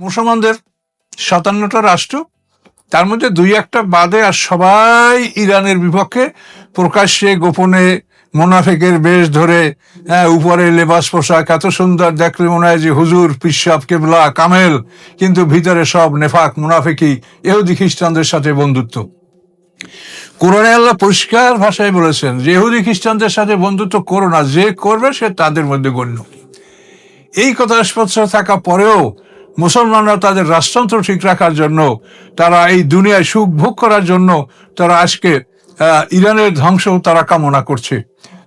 মুসলমানদের ৫৭টা রাষ্ট্র, তার মধ্যে ২-১টা বাদে আর সবাই ইরানের বিপক্ষে, প্রকাশ্যে গোপনে মোনাফেকের বেশ ধরে, উপরে লেবাস পোশাক এত সুন্দর দেখলে মনে হয় যে হুজুর, পিসাব, কেবলা, কামেল, কিন্তু ভিতরে সব নেফাক, মুনাফেকি, ইহুদি খ্রিস্টানদের সাথে বন্ধুত্ব। কোরআনে আল্লাহ পরিষ্কার ভাষায় বলেছেন যে ইহুদি খ্রিস্টানদের সাথে বন্ধুত্ব করো না, যে করবে সে তাদের মধ্যে গণ্য। এই কথা স্পষ্ট থাকা পরেও মুসলমানরা তাদের রাষ্ট্রতন্ত্র ঠিক রাখার জন্য, তারা এই দুনিয়ায় সুখ ভোগ করার জন্য তারা আজকে ইরানের ধ্বংস তারা কামনা করছে।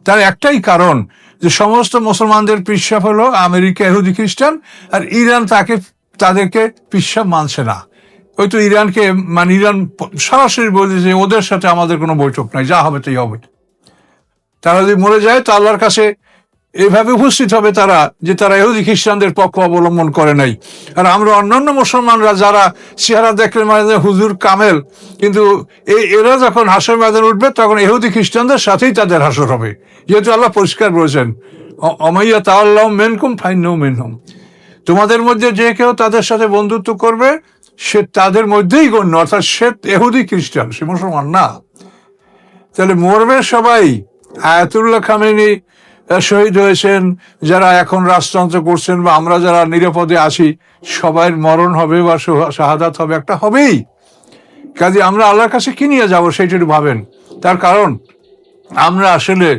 তার একটাই কারণ যে সমস্ত মুসলমানদের পিসাব হলো আমেরিকা, ইহুদি খ্রিস্টান, আর ইরান তাদেরকে পিসাব মানছে না। হয়তো ইরানকে ইরান সরাসরি বলে যে ওদের সাথে আমাদের কোনো বৈঠক নাই, যা হবে তাই হবে। তারা যদি মরে যায় তো আল্লাহর কাছে এইভাবে উপস্থিত হবে তারা যে তারা ইহুদি খ্রিস্টানদের পক্ষ অবলম্বন করে নাই। আর আমরা অন্যান্য মুসলমানরা যারা চেহারা দেখলে মানে হুজুর, কামেল, কিন্তু এরা যখন হাসর ময়দানে উঠবে তখন ইহুদি খ্রিস্টানদের সাথেই তাদের হাসর হবে, যেহেতু আল্লাহ পরিষ্কার বলেছেন অমাইয়া তাআল্লাহু মিনকুম ফাইন্নাহু মিনহুম, তোমাদের মধ্যে যে কেউ তাদের সাথে বন্ধুত্ব করবে সে তাদের মধ্যেই গণ্য, অর্থাৎ সে ইহুদি খ্রিস্টান, সে মুসলমান না। তাহলে মরবে সবাই। আয়াতুল্লাহ খামেনি শহীদ হয়েছেন, যারা এখন রাজতন্ত্র করছেন বা আমরা যারা নিরাপদে আছি, সবাই মরণ হবে বা শাহাদাত হবে, একটা হবেই। কাজে আমরা আল্লাহর কাছে কি নিয়ে যাবো সেইটা ভাবেন। তার কারণ আমরা আসলে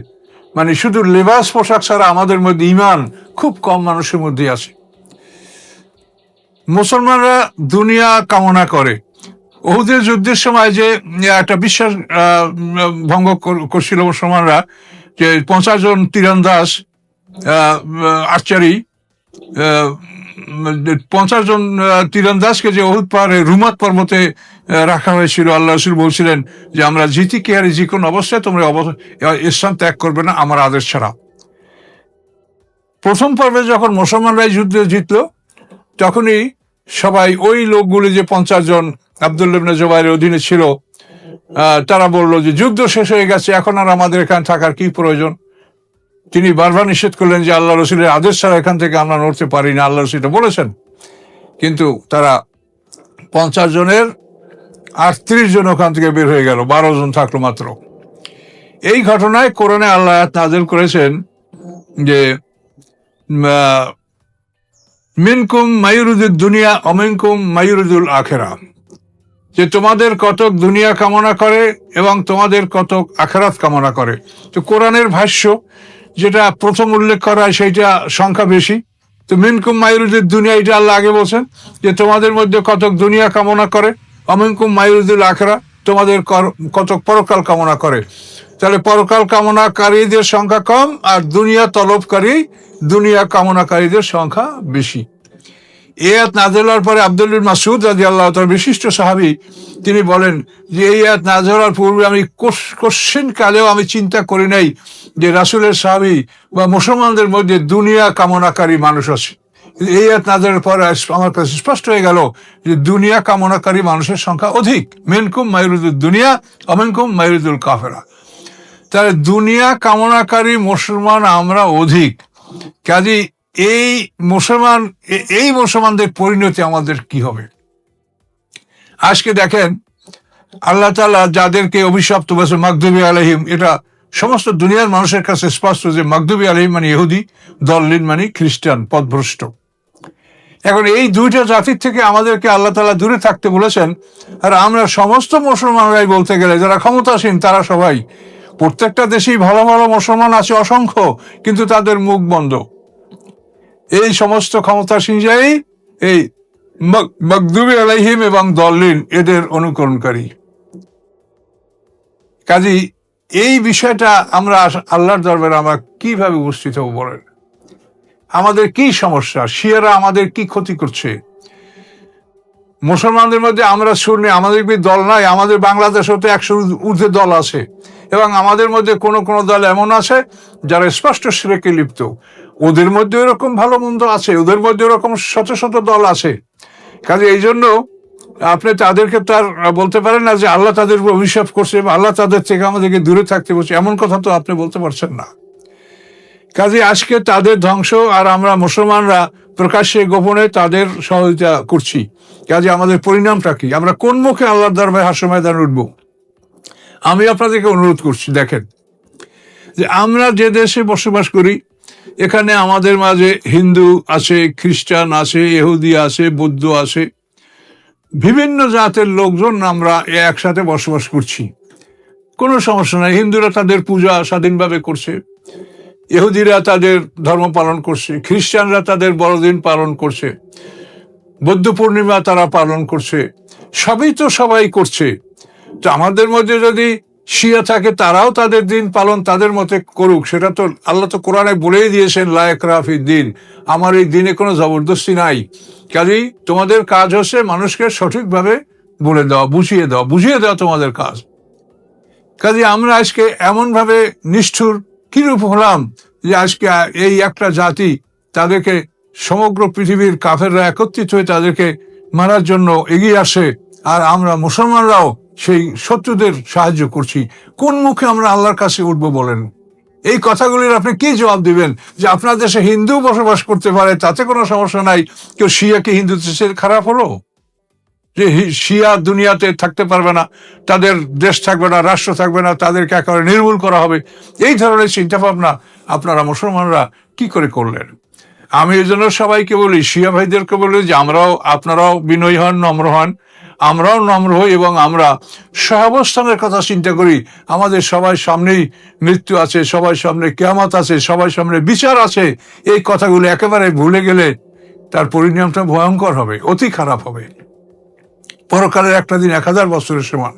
শুধু লেবাস পোশাক ছাড়া আমাদের মধ্যে ঈমান খুব কম মানুষের মধ্যে আছে। মুসলমানরা দুনিয়া কামনা করে। উহুদের যুদ্ধের সময় যে একটা বিশ্বাস ভঙ্গ করছিল মুসলমানরা, যে 50 জন তীরন্দাজ আর্চারি, 50 জন তীরন্দাজকে যে উহুদ পাহাড়ে রুমাত পর্বতে রাখা হয়েছিল, আল্লাহ রাসূল বলছিলেন যে আমরা জিতি কি হারি, যে কোনো অবস্থায় তোমরা স্থান ত্যাগ করবে না আমার আদেশ ছাড়া। প্রথম পর্বে যখন মুসলমানরা যুদ্ধে জিতল, তখনই সবাই ওই লোকগুলি যে 50 জন আব্দুল্লাহ ইবনে জুবাইরের অধীনে ছিল, তারা বলল যে যুদ্ধ শেষ হয়ে গেছে, এখন আর আমাদের এখানে থাকার কি প্রয়োজন। তিনি বারবার নিষেধ করলেন যে আল্লাহ রসুলের আদেশ ছাড়া এখান থেকে আমরা নড়তে পারি না, আল্লাহ রসুল বলেছেন। কিন্তু তারা 50 জনের 38 জন ওখান থেকে বের হয়ে গেল, 12 জন থাকলো মাত্র। এই ঘটনায় কোরআনে আল্লাহ নাযিল করেছেন যে মিনকুম মাইয়ুরিদুদ দুনিয়া ওয়া মিনকুম মাইয়ুরিদুল আখিরাহ, যে তোমাদের কতক দুনিয়া কামনা করে এবং তোমাদের কতক আখিরাত কামনা করে। তো কোরআনের ভাষ্য যেটা প্রথম উল্লেখ করা হয় সেইটা সংখ্যা বেশি। তো মিনকুম মাইয়ুরিদুদ দুনিয়া, এটা আল্লাহ আগে বলছেন যে তোমাদের মধ্যে কতক দুনিয়া কামনা করে, ওয়া মিনকুম মাইয়ুরিদুল আখিরাহ, তোমাদের কতক পরকাল কামনা করে। তাহলে পরকাল কামনাকারীদের সংখ্যা কম, আর দুনিয়া তলবকারী, দুনিয়া কামনাকারীদের সংখ্যা বেশি। এই আয়াত নাযিল হওয়ার পরে আব্দুল্লাহ ইবনে মাসউদ রাদিয়াল্লাহু তাআলা, বিশিষ্ট সাহাবী, তিনি বলেন যে এই আয়াত নাযিল হওয়ার পূর্বে আমি কোশ্চেন কালেও আমি চিন্তা করি নাই যে রাসূলের সাহাবী বা মুসলমানদের মধ্যে দুনিয়া কামনাকারী মানুষ আছে। এই আয়াত নাযিলের পরে আমার কাছে স্পষ্ট হয়ে গেল যে দুনিয়া কামনাকারী মানুষের সংখ্যা অধিক। মিনকুম মাইয়ুরিদুদ দুনিয়া ওয়া মিনকুম মাইয়ুরিদুল কাফিরা। তাহলে দুনিয়া কামনাকারী মুসলমান আমরা অধিক। কাজে এই মুসলমানদের পরিণতি আমাদের কি হবে? আজকে দেখেন আল্লাহ তাআলা যাদেরকে অভিশপ্ত বলেছে মাগদুবি আলাইহিম, এটা সমস্ত দুনিয়ার মানুষের কাছে স্পষ্ট যে মাগদুবি আলাইহিম মানে ইহুদি, দল্লিন মানে খ্রিস্টান, পথভ্রষ্ট। এখন এই দুইটা জাতির থেকে আমাদেরকে আল্লাহ তাআলা দূরে থাকতে বলেছেন। আর আমরা সমস্ত মুসলমানরাই বলতে গেলে যারা ক্ষমতাসীন, তারা সবাই, প্রত্যেকটা দেশেই ভালো ভালো মুসলমান আছে অসংখ্য, কিন্তু তাদের মুখ বন্ধ। এই সমস্ত ক্ষমতাসীন যাই এই মাগদুবি আলাইহিম এবং দল্লিন, এদের অনুকরণকারী। কাজী এই বিষয়টা আমরা আল্লাহর দরবারে আমরা কিভাবে উপস্থিত হব বলেন? আমাদের কি সমস্যা? শিয়ারা আমাদের কি ক্ষতি করছে? মুসলমানদের মধ্যে আমরা শুনি আমাদের দল নাই, আমাদের বাংলাদেশেও তো 100 ঊর্ধ্বে দল আছে, এবং আমাদের মধ্যে কোনো কোনো দল এমন আছে যারা স্পষ্ট শিরকে লিপ্ত। ওদের মধ্যে এরকম ভালো মন্দ আছে, ওদের মধ্যে এরকম শত শত দল আছে। কাজে এই জন্য আপনি তাদেরকে তার বলতে পারেন না যে আল্লাহ তাদের উপর অভিশাপ করছে এবং আল্লাহ তাদের থেকে আমাদেরকে দূরে থাকতে বলছে, এমন কথা তো আপনি বলতে পারছেন না। কাজে আজকে তাদের ধ্বংস আর আমরা মুসলমানরা প্রকাশ্যে গোপনে তাদের সহযোগিতা করছি। কাজে আমাদের পরিণামটা কি? আমরা কোন মুখে আল্লাহর দরবারে হাসর ময়দানে উঠব? আমি আপনাদেরকে অনুরোধ করছি, দেখেন যে আমরা যে দেশে বসবাস করি, এখানে আমাদের মাঝে হিন্দু আছে, খ্রিস্টান আছে, ইহুদি আছে, বৌদ্ধ আছে, বিভিন্ন জাতের লোকজন আমরা একসাথে বসবাস করছি। কোনো সমস্যা নাই। হিন্দুরা তাদের পূজা স্বাধীনভাবে করছে, ইহুদিরা তাদের ধর্ম পালন করছে, খ্রিস্টানরা তাদের বড়দিন পালন করছে, বৌদ্ধ পূর্ণিমা তারা পালন করছে, সবই তো সবাই করছে। তো আমাদের মধ্যে যদি শিয়া থাকে, তারাও তাদের দিন পালন তাদের মতে করুক। সেটা তো আল্লাহ তো কোরআনে বলেই দিয়েছেন, লা ইকরাহা ফিদ-দীন, আমার এই দিনে কোনো জবরদস্তি নাই। কাজেই তোমাদের কাজ হচ্ছে মানুষকে সঠিকভাবে বলে দেওয়া, বুঝিয়ে দেওয়া তোমাদের কাজ। কাজে আমরা আজকে এমনভাবে নিষ্ঠুর কিরূপ হলাম যে আজকে এই একটা জাতি, তাদেরকে সমগ্র পৃথিবীর কাফেররা একত্রিত হয়ে তাদেরকে মারার জন্য এগিয়ে আসে, আর আমরা মুসলমানরাও সেই শত্রুদের সাহায্য করছি। কোন মুখে আমরা আল্লাহর কাছে উঠবো বলেন? এই কথাগুলির আপনি কি জবাব দিবেন? যে আপনার দেশে হিন্দু বসবাস করতে পারে, তাতে কোনো সমস্যা নাই, কেউ শিয়াকে হিন্দু দেশের খারাপ হলো? যে শিয়া দুনিয়াতে থাকতে পারবে না, তাদের দেশ থাকবে না, রাষ্ট্র থাকবে না, তাদেরকে একেবারে নির্মূল করা হবে, এই ধরনের চিন্তা ভাবনা আপনারা মুসলমানরা কি করে করলেন? আমি এই জন্য সবাইকে বলি, শিয়া ভাইদেরকে বলি যে আপনারাও বিনয়ী হন, নম্র হন, আমরাও নম্র হই, এবং আমরা সহাবস্থানের কথা চিন্তা করি। আমাদের সবার সামনেই মৃত্যু আছে, সবার সামনে কিয়ামত আছে, সবার সামনে বিচার আছে। এই কথাগুলো একেবারে ভুলে গেলে তার পরিণামটা ভয়ঙ্কর হবে, অতি খারাপ হবে। পরকালের একটা দিন 1000 বছরের সমান।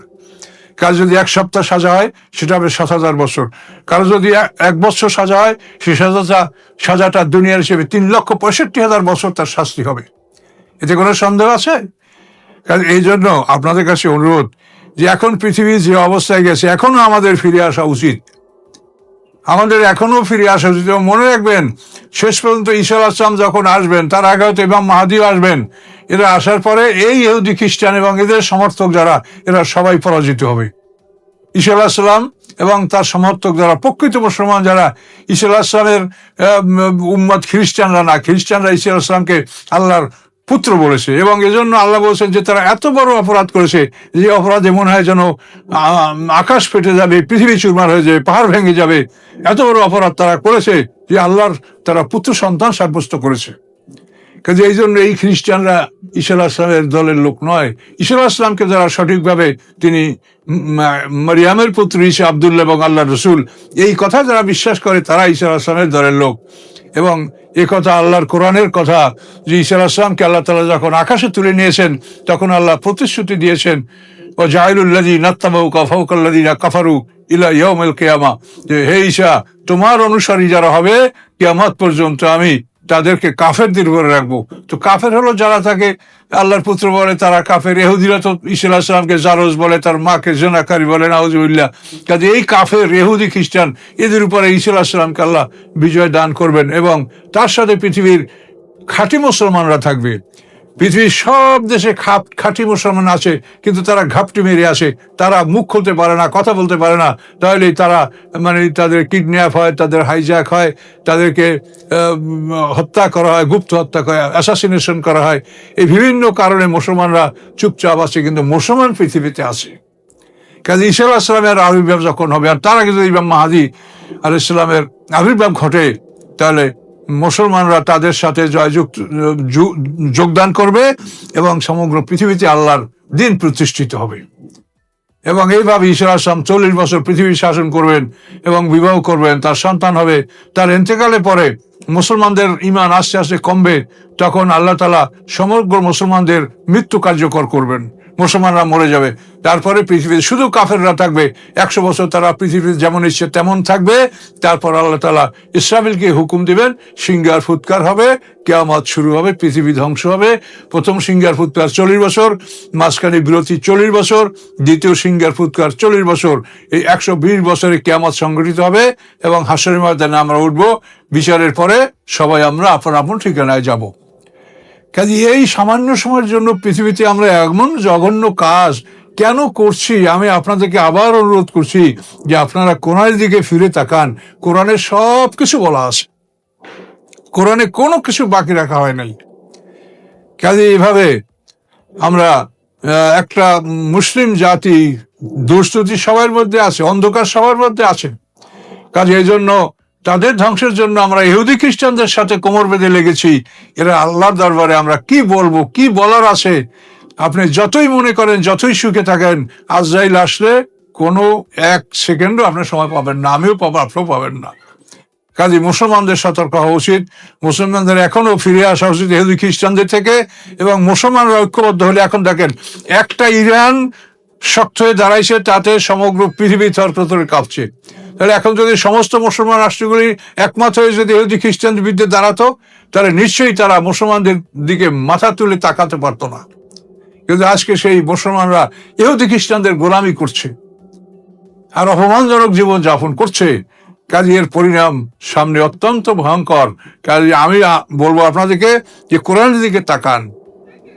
কার যদি 1 সপ্তাহ সাজা হয়, সেটা হবে 7000 বছর। কারো যদি 1 বছর সাজা হয়, সেই সাজাটা দুনিয়ার হিসেবে 3,65,000 বছর তার শাস্তি হবে। এতে কোনো সন্দেহ আছে? কারণ এই জন্য আপনাদের কাছে অনুরোধ যে এখন পৃথিবী যে অবস্থায় গেছে, এখনো আমাদের ফিরে আসা উচিত। আমাদের এখনো ফিরে আসা উচিত। এবং মনে রাখবেন, শেষ পর্যন্ত ঈসা আলাইহিস সালাম যখন আসবেন, তার আগে হয়তো ইমাম মাহদিও আসবেন। এরা আসার পরে এই ইহুদি খ্রিস্টান এবং এদের সমর্থক যারা, এরা সবাই পরাজিত হবে। ঈসা আলাইহিস সালাম এবং তার সমর্থক যারা, প্রকৃত মুসলমান যারা, ঈসা আলাইহিস সালামের উম্মত খ্রিস্টানরা না। খ্রিস্টানরা ঈসা আলাইহিস সালামকে আল্লাহর পুত্র বলেছে, এবং এজন্য আল্লাহ বলছেন যে তারা এত বড় অপরাধ করেছে, যে অপরাধে মনে হয় যেন আকাশ ফেটে যাবে, পৃথিবী চুরমার হয়ে যাবে, পাহাড় ভেঙে যাবে। এত বড় অপরাধ তারা করেছে যে আল্লাহর তারা পুত্র সন্তান সাব্যস্ত করেছে। কাজে এই জন্য এই খ্রিস্টানরা ঈসা আলাইহিস সালামের দলের লোক নয়। ঈসা আলাইহিস সালামকে যারা সঠিকভাবে তিনি মারিয়ামের পুত্র ঈসা, আব্দুল্লাহ এবং আল্লাহ রসুল, এই কথা যারা বিশ্বাস করে, তারা ঈসা আলাইহিস সালামের দলের লোক। এবং এ কথা আল্লাহর কোরআনের কথা যে ঈসা আলাইহিস সালামকে আল্লাহ তাআলা যখন আকাশে তুলে নিয়েছেন, তখন আল্লাহ প্রতিশ্রুতি দিয়েছেন, ওয়া জাইলুল্লাযীনা ইত্তাবাউকা ফাওকাল্লাযীনা কাফারু ইলা ইয়াউমিল কিয়ামা, যে হে ঈসা, তোমার অনুসারী যারা হবে কিয়ামত পর্যন্ত আমি তাদেরকে কাফেরদের উপরে রাখবো। তো কাফের হলো যারা তাকে আল্লাহর পুত্র বলে, তারা কাফের। ইহুদিরা তো ঈসা আলাইহিস সালামকে জারজ বলে, তার মাকে জেনাকারী বলে, নাউজুবিল্লাহ। কাজে এই কাফের ইহুদি খ্রিস্টান, এদের উপরে ঈসা আলাইহিস সালামকে আল্লাহ বিজয় দান করবেন, এবং তার সাথে পৃথিবীর খাঁটি মুসলমানরা থাকবে। পৃথিবীর সব দেশে খাঁটি মুসলমান আছে, কিন্তু তারা ঘাপটি মেরে আসে, তারা মুখ খুলতে পারে না, কথা বলতে পারে না। তাহলে তারা তাদের কিডন্যাপ হয়, তাদের হাইজ্যাক হয়, তাদেরকে হত্যা করা হয়, গুপ্ত হত্যা করা হয়, অ্যাসাসিনেশন করা হয়। এই বিভিন্ন কারণে মুসলমানরা চুপচাপ আছে, কিন্তু মুসলমান পৃথিবীতে আছে। কাজে ঈসা আলাইহিস সালামের আবির্ভাব যখন হবে, আর তার আগে যদি ইমাম মাহদী আলাইহিস সালামের আবির্ভাব ঘটে, তাহলে মুসলমানরা তাদের সাথে যোগদান করবে, এবং সমগ্র পৃথিবীতে আল্লাহর দিন প্রতিষ্ঠিত হবে। এবং এইভাবে ঈসা আলাইহিস সালাম 40 বছর পৃথিবী শাসন করবেন এবং বিবাহ করবেন, তার সন্তান হবে। তার ইন্তেকালের পরে মুসলমানদের ঈমান আস্তে আস্তে কমবে। তখন আল্লাহ তাআলা সমগ্র মুসলমানদের মৃত্যু কার্যকর করবেন, মুসলমানরা মরে যাবে। তারপরে পৃথিবীতে শুধু কাফেররা থাকবে। 100 বছর তারা পৃথিবীতে যেমন ইচ্ছে তেমন থাকবে। তারপর আল্লাহ তাআলা ইসরাফিলকে হুকুম দিবেন, সিংহার ফুৎকার হবে, কিয়ামত শুরু হবে, পৃথিবী ধ্বংস হবে। প্রথম সিংহার ফুৎকার 40 বছর, মাঝখানে বিরতি 40 বছর, দ্বিতীয় সিংহার ফুৎকার 40 বছর। এই 120 বছরে কিয়ামত সংঘটিত হবে, এবং হাশরের ময়দানে আমরা উঠব। বিচারের পরে সবাই আমরা আপন আপন ঠিকানায় যাব। কাজে এই সামান্য সময়ের জন্য পৃথিবীতে আমরা এমন জঘন্য কাজ কেন করছি? আমি আপনাদেরকে আবার অনুরোধ করছি যে আপনারা কোরআনের দিকে ফিরে তাকান। কোরআনের সব কিছু বলা আছে, কোরআনে কোনো কিছু বাকি রাখা হয় নাই। কাজে এইভাবে আমরা একটা মুসলিম জাতি, দুষ্কৃতি সবার মধ্যে আছে, অন্ধকার সবার মধ্যে আছে। কাজে এই জন্য তাদের ধ্বংসের জন্য আমরা ইহুদি খ্রিস্টানদের সাথে কোমর বেঁধে লেগেছি। এরা আল্লাহর দরবারে আমরা কি বলবো, কি বলার আছে? আপনি যতই মনে করেন, যতই সুখে থাকেন, আজরাইল আসলে কোনো এক সেকেন্ডও আপনার সময় পাবেন না, আমিও পাবো, আপনিও পাবেন না। কাজে মুসলমানদের সতর্ক হওয়া উচিত। মুসলমানদের এখনো ফিরে আসা উচিত ইহুদি খ্রিস্টানদের থেকে, এবং মুসলমানরা ঐক্যবদ্ধ হলে, এখন দেখেন একটা ইরান শক্ত হয়ে দাঁড়াইছে, তাতে সমগ্র পৃথিবী থরথর কাঁপছে। তাহলে এখন যদি সমস্ত মুসলমান রাষ্ট্রগুলি একমত হয়ে যদি ইহুদি খ্রিস্টানদের বিরুদ্ধে দাঁড়াতো, তাহলে নিশ্চয়ই তারা মুসলমানদের দিকে মাথা তুলে তাকাতে পারতো না। কিন্তু আজকে সেই মুসলমানরা ইহুদি খ্রিস্টানদের গোলামি করছে আর অপমানজনক জীবন যাপন করছে। কাজে এর পরিণাম সামনে অত্যন্ত ভয়ঙ্কর। কাজে আমি বলবো আপনাদেরকে যে কোরআনের দিকে তাকান।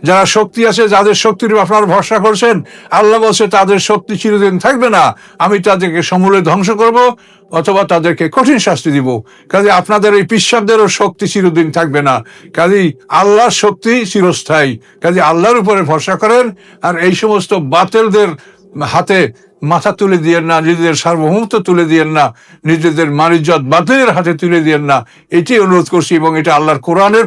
যারা শক্তি আছে, যাদের শক্তির আপনারা ভরসা করছেন, আল্লাহ বলছে তাদের শক্তি চিরদিন থাকবে না, আমি তাদেরকে সমূলে ধ্বংস করব অথবা তাদেরকে কঠিন শাস্তি দিব। কাজে আপনাদের এই পিশাবদেরও শক্তি চিরদিন থাকবে না। কাজেই আল্লাহর শক্তি চিরস্থায়ী। কাজে আল্লাহর উপরে ভরসা করেন, আর এই সমস্ত বাতিলদের হাতে মাথা তুলে দিয়েন না, নিজেদের সার্বভৌমত্ব তুলে দিয়েন না, নিজেদের মান ইজ্জত বাতিলের হাতে তুলে দিয়েন না। এটি অনুরোধ করছি, এবং এটা আল্লাহর কোরআনের